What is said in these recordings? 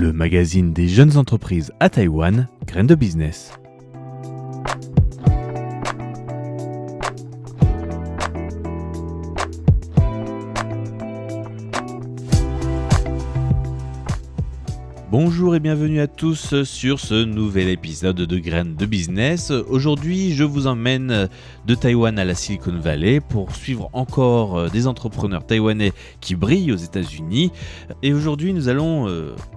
le magazine des jeunes entreprises à Taïwan, Graines de Business. Bonjour et bienvenue à tous sur ce nouvel épisode de Graines de Business. Aujourd'hui, je vous emmène de Taïwan à la Silicon Valley pour suivre encore des entrepreneurs taïwanais qui brillent aux États-Unis. Et aujourd'hui, nous allons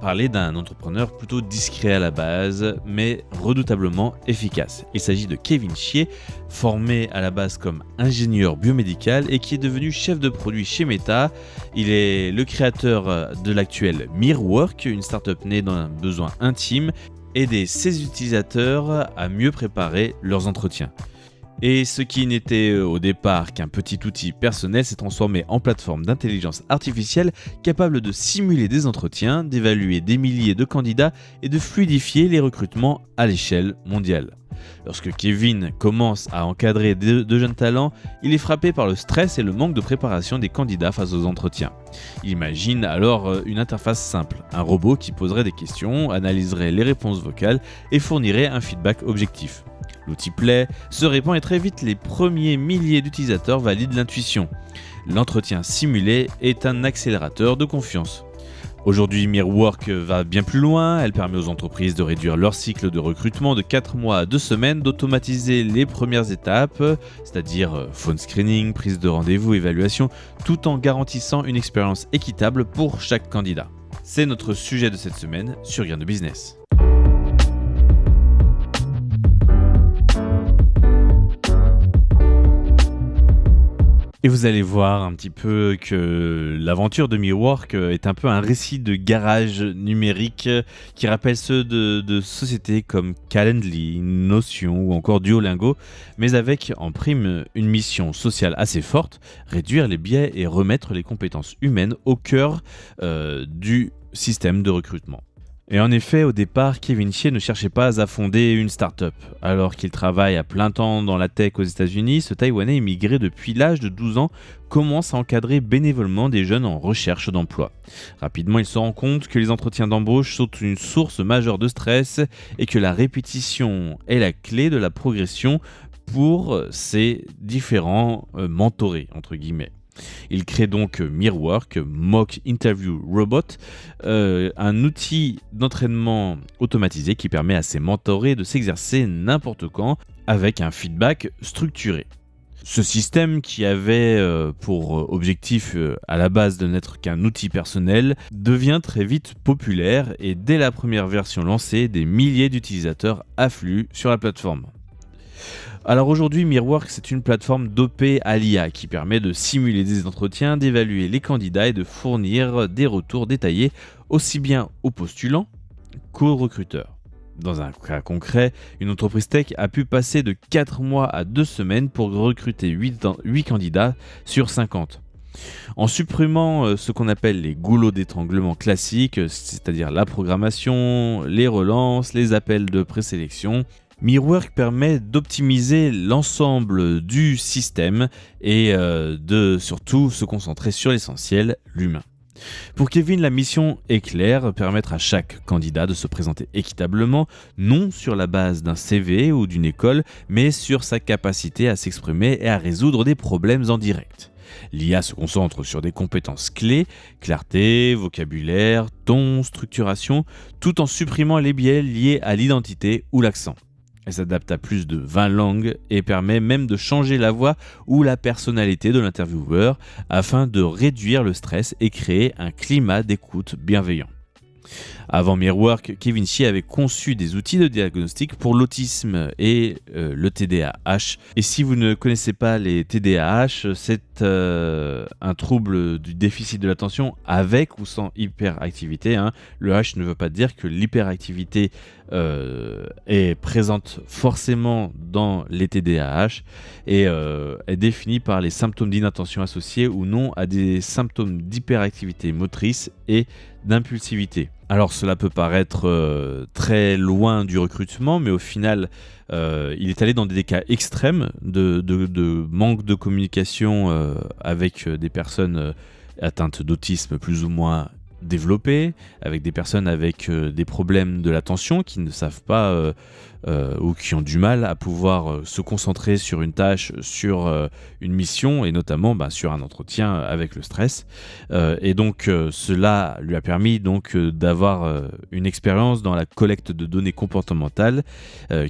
parler d'un entrepreneur plutôt discret à la base, mais redoutablement efficace. Il s'agit de Kevin Xie, formé à la base comme ingénieur biomédical et qui est devenu chef de produit chez Meta. Il est le créateur de l'actuel Mirwork, une startup née d'un besoin intime, aider ses utilisateurs à mieux préparer leurs entretiens. Et ce qui n'était au départ qu'un petit outil personnel s'est transformé en plateforme d'intelligence artificielle capable de simuler des entretiens, d'évaluer des milliers de candidats et de fluidifier les recrutements à l'échelle mondiale. Lorsque Kevin commence à encadrer de jeunes talents, il est frappé par le stress et le manque de préparation des candidats face aux entretiens. Il imagine alors une interface simple, un robot qui poserait des questions, analyserait les réponses vocales et fournirait un feedback objectif. L'outil plaît, se répand et très vite les premiers milliers d'utilisateurs valident l'intuition. L'entretien simulé est un accélérateur de confiance. Aujourd'hui, Mirwork va bien plus loin, elle permet aux entreprises de réduire leur cycle de recrutement de 4 mois à 2 semaines, d'automatiser les premières étapes, c'est-à-dire phone screening, prise de rendez-vous, évaluation, tout en garantissant une expérience équitable pour chaque candidat. C'est notre sujet de cette semaine sur Graines de Business. Et vous allez voir un petit peu que l'aventure de Mirwork est un peu un récit de garage numérique qui rappelle ceux de sociétés comme Calendly, Notion ou encore Duolingo, mais avec en prime une mission sociale assez forte, réduire les biais et remettre les compétences humaines au cœur du système de recrutement. Et en effet, au départ, Kevin Xie ne cherchait pas à fonder une start-up. Alors qu'il travaille à plein temps dans la tech aux États-Unis, ce Taïwanais immigré depuis l'âge de 12 ans commence à encadrer bénévolement des jeunes en recherche d'emploi. Rapidement, il se rend compte que les entretiens d'embauche sont une source majeure de stress et que la répétition est la clé de la progression pour ces différents mentorés, entre guillemets. Il crée donc Mirwork, Mock Interview Robot, un outil d'entraînement automatisé qui permet à ses mentorés de s'exercer n'importe quand avec un feedback structuré. Ce système, qui avait pour objectif à la base de n'être qu'un outil personnel, devient très vite populaire et dès la première version lancée, des milliers d'utilisateurs affluent sur la plateforme. Alors aujourd'hui, Mirwork, c'est une plateforme dopée à l'IA qui permet de simuler des entretiens, d'évaluer les candidats et de fournir des retours détaillés aussi bien aux postulants qu'aux recruteurs. Dans un cas concret, une entreprise tech a pu passer de 4 mois à 2 semaines pour recruter 8 candidats sur 50. En supprimant ce qu'on appelle les goulots d'étranglement classiques, c'est-à-dire la programmation, les relances, les appels de présélection, Mirwork permet d'optimiser l'ensemble du système et de surtout se concentrer sur l'essentiel, l'humain. Pour Kevin, la mission est claire, permettre à chaque candidat de se présenter équitablement, non sur la base d'un CV ou d'une école, mais sur sa capacité à s'exprimer et à résoudre des problèmes en direct. L'IA se concentre sur des compétences clés, clarté, vocabulaire, ton, structuration, tout en supprimant les biais liés à l'identité ou l'accent. Elle s'adapte à plus de 20 langues et permet même de changer la voix ou la personnalité de l'intervieweur afin de réduire le stress et créer un climat d'écoute bienveillant. Avant Mirwork, Kevin Xie avait conçu des outils de diagnostic pour l'autisme et le TDAH. Et si vous ne connaissez pas les TDAH, c'est un trouble du déficit de l'attention avec ou sans hyperactivité. Le H ne veut pas dire que l'hyperactivité est présente forcément dans les TDAH et est définie par les symptômes d'inattention associés ou non à des symptômes d'hyperactivité motrice et d'impulsivité. Alors cela peut paraître très loin du recrutement, mais au final, il est allé dans des cas extrêmes de manque de communication avec des personnes atteintes d'autisme plus ou moins développés, avec des personnes avec des problèmes de l'attention qui ne savent pas ou qui ont du mal à pouvoir se concentrer sur une tâche, sur une mission et notamment sur un entretien avec le stress. Et donc cela lui a permis donc d'avoir une expérience dans la collecte de données comportementales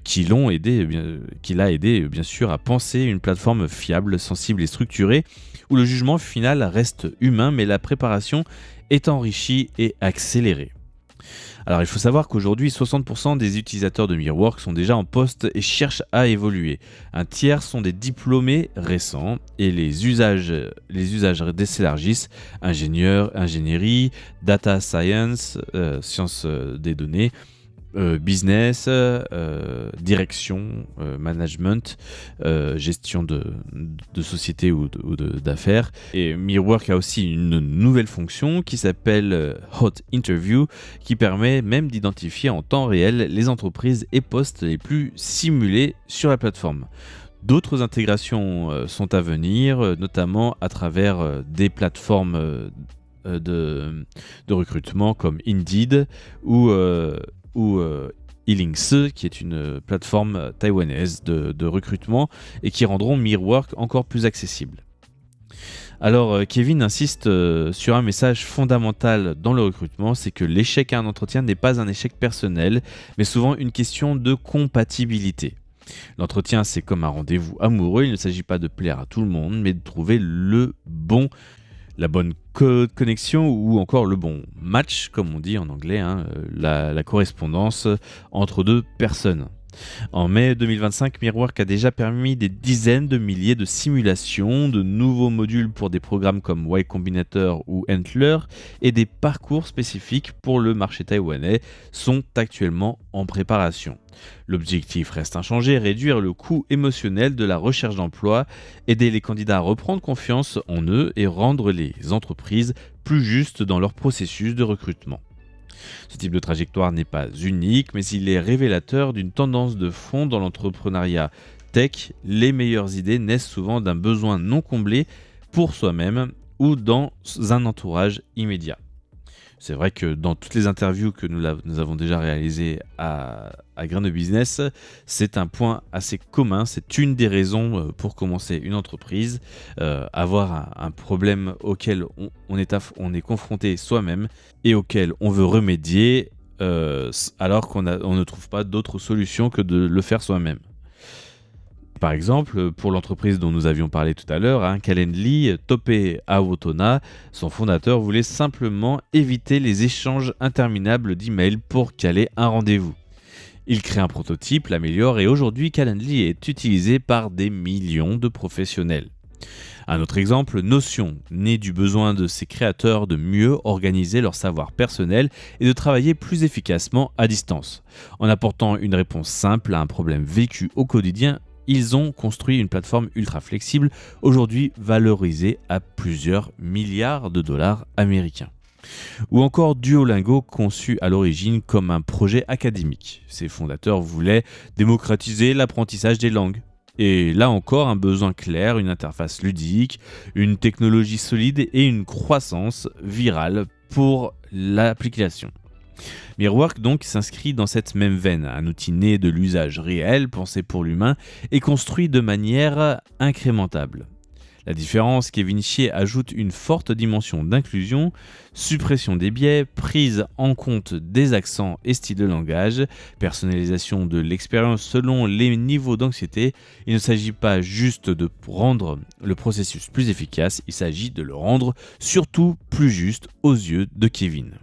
qui l'a aidé bien sûr à penser une plateforme fiable, sensible et structurée où le jugement final reste humain mais la préparation est enrichie et accélérée. Alors il faut savoir qu'aujourd'hui 60% des utilisateurs de Mirrorwork sont déjà en poste et cherchent à évoluer. Un tiers sont des diplômés récents et les usages s'élargissent. Ingénierie, data science, sciences des données, business, direction, management, gestion de société ou d'affaires. Et Mirrorwork a aussi une nouvelle fonction qui s'appelle Hot Interview, qui permet même d'identifier en temps réel les entreprises et postes les plus simulés sur la plateforme. D'autres intégrations sont à venir, notamment à travers des plateformes de recrutement comme Indeed ou Elingse, qui est une plateforme taïwanaise de recrutement et qui rendront Mirrorwork encore plus accessible. Alors Kevin insiste sur un message fondamental dans le recrutement, c'est que l'échec à un entretien n'est pas un échec personnel, mais souvent une question de compatibilité. L'entretien, c'est comme un rendez-vous amoureux, il ne s'agit pas de plaire à tout le monde, mais de trouver la bonne connexion ou encore le bon match, comme on dit en anglais, la correspondance entre deux personnes. En mai 2025, Mirrorwork a déjà permis des dizaines de milliers de simulations, de nouveaux modules pour des programmes comme Y Combinator ou Entler et des parcours spécifiques pour le marché taïwanais sont actuellement en préparation. L'objectif reste inchangé, réduire le coût émotionnel de la recherche d'emploi, aider les candidats à reprendre confiance en eux et rendre les entreprises plus justes dans leur processus de recrutement. Ce type de trajectoire n'est pas unique, mais il est révélateur d'une tendance de fond dans l'entrepreneuriat tech. Les meilleures idées naissent souvent d'un besoin non comblé pour soi-même ou dans un entourage immédiat. C'est vrai que dans toutes les interviews que nous avons déjà réalisées à Grain de Business, c'est un point assez commun, c'est une des raisons pour commencer une entreprise, avoir un problème auquel on est confronté soi-même et auquel on veut remédier alors qu'on ne trouve pas d'autre solution que de le faire soi-même. Par exemple, pour l'entreprise dont nous avions parlé tout à l'heure, Calendly, Topé Awotona, son fondateur voulait simplement éviter les échanges interminables d'emails pour caler un rendez-vous. Il crée un prototype, l'améliore et aujourd'hui Calendly est utilisé par des millions de professionnels. Un autre exemple, Notion, né du besoin de ses créateurs de mieux organiser leur savoir personnel et de travailler plus efficacement à distance. En apportant une réponse simple à un problème vécu au quotidien, ils ont construit une plateforme ultra flexible, aujourd'hui valorisée à plusieurs milliards de dollars américains. Ou encore Duolingo, conçu à l'origine comme un projet académique. Ses fondateurs voulaient démocratiser l'apprentissage des langues. Et là encore, un besoin clair, une interface ludique, une technologie solide et une croissance virale pour l'application. Mirrorwork donc s'inscrit dans cette même veine, un outil né de l'usage réel, pensé pour l'humain et construit de manière incrémentable. La différence, Kevin Xie ajoute une forte dimension d'inclusion, suppression des biais, prise en compte des accents et styles de langage, personnalisation de l'expérience selon les niveaux d'anxiété. Il ne s'agit pas juste de rendre le processus plus efficace, il s'agit de le rendre surtout plus juste aux yeux de Kevin.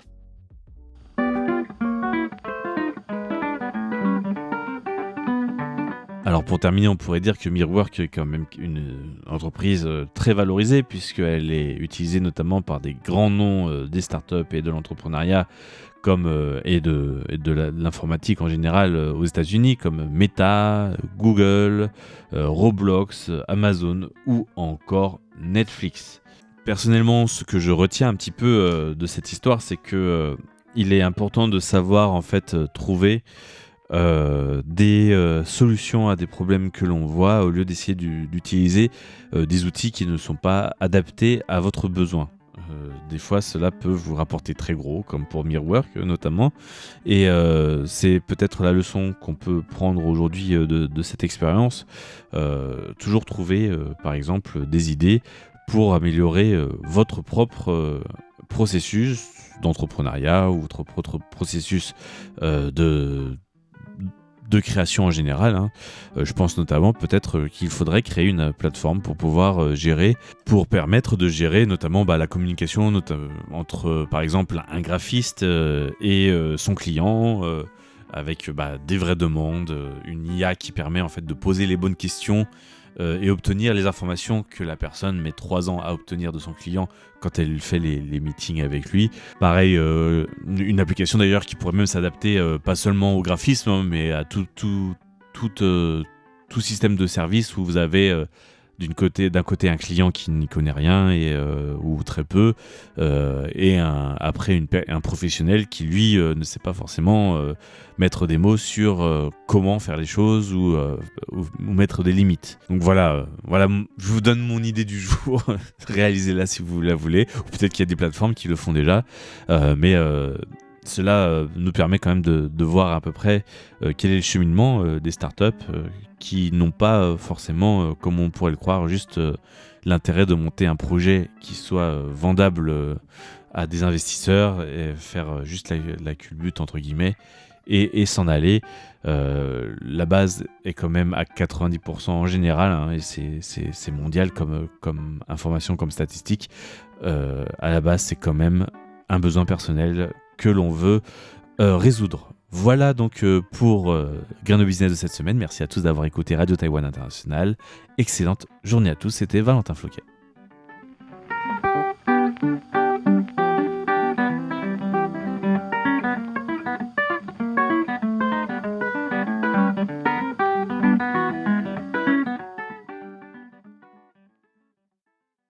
Alors pour terminer, on pourrait dire que Mirrorwork est quand même une entreprise très valorisée puisqu'elle est utilisée notamment par des grands noms des startups et de l'entrepreneuriat et de l'informatique en général aux États-Unis comme Meta, Google, Roblox, Amazon ou encore Netflix. Personnellement, ce que je retiens un petit peu de cette histoire, c'est que il est important de savoir en fait trouver des solutions à des problèmes que l'on voit au lieu d'essayer d'utiliser des outils qui ne sont pas adaptés à votre besoin. Des fois, cela peut vous rapporter très gros, comme pour Mirrorwork notamment. Et c'est peut-être la leçon qu'on peut prendre aujourd'hui de cette expérience. Toujours trouver, par exemple, des idées pour améliorer votre propre processus d'entrepreneuriat ou votre propre processus de création en général. Je pense notamment peut-être qu'il faudrait créer une plateforme pour pouvoir pour permettre de gérer notamment la communication entre par exemple un graphiste et son client, avec des vraies demandes, une IA qui permet en fait de poser les bonnes questions et obtenir les informations que la personne met 3 ans à obtenir de son client quand elle fait les meetings avec lui. Pareil, une application d'ailleurs qui pourrait même s'adapter pas seulement au graphisme, mais à tout système de service où vous avez d'un côté un client qui n'y connaît rien ou très peu, et après un professionnel qui lui ne sait pas forcément mettre des mots sur comment faire les choses ou mettre des limites. Donc voilà, je vous donne mon idée du jour. Réalisez-la si vous la voulez, ou peut-être qu'il y a des plateformes qui le font déjà, mais cela nous permet quand même de voir à peu près quel est le cheminement des startups qui n'ont pas forcément, comme on pourrait le croire, juste l'intérêt de monter un projet qui soit vendable à des investisseurs et faire juste la culbute entre guillemets et s'en aller. La base est quand même à 90% en général, et c'est mondial comme information, comme statistique. À la base, c'est quand même un besoin personnel que l'on veut résoudre. Voilà donc pour Grain de Business de cette semaine. Merci à tous d'avoir écouté Radio Taïwan International. Excellente journée à tous, c'était Valentin Floquet.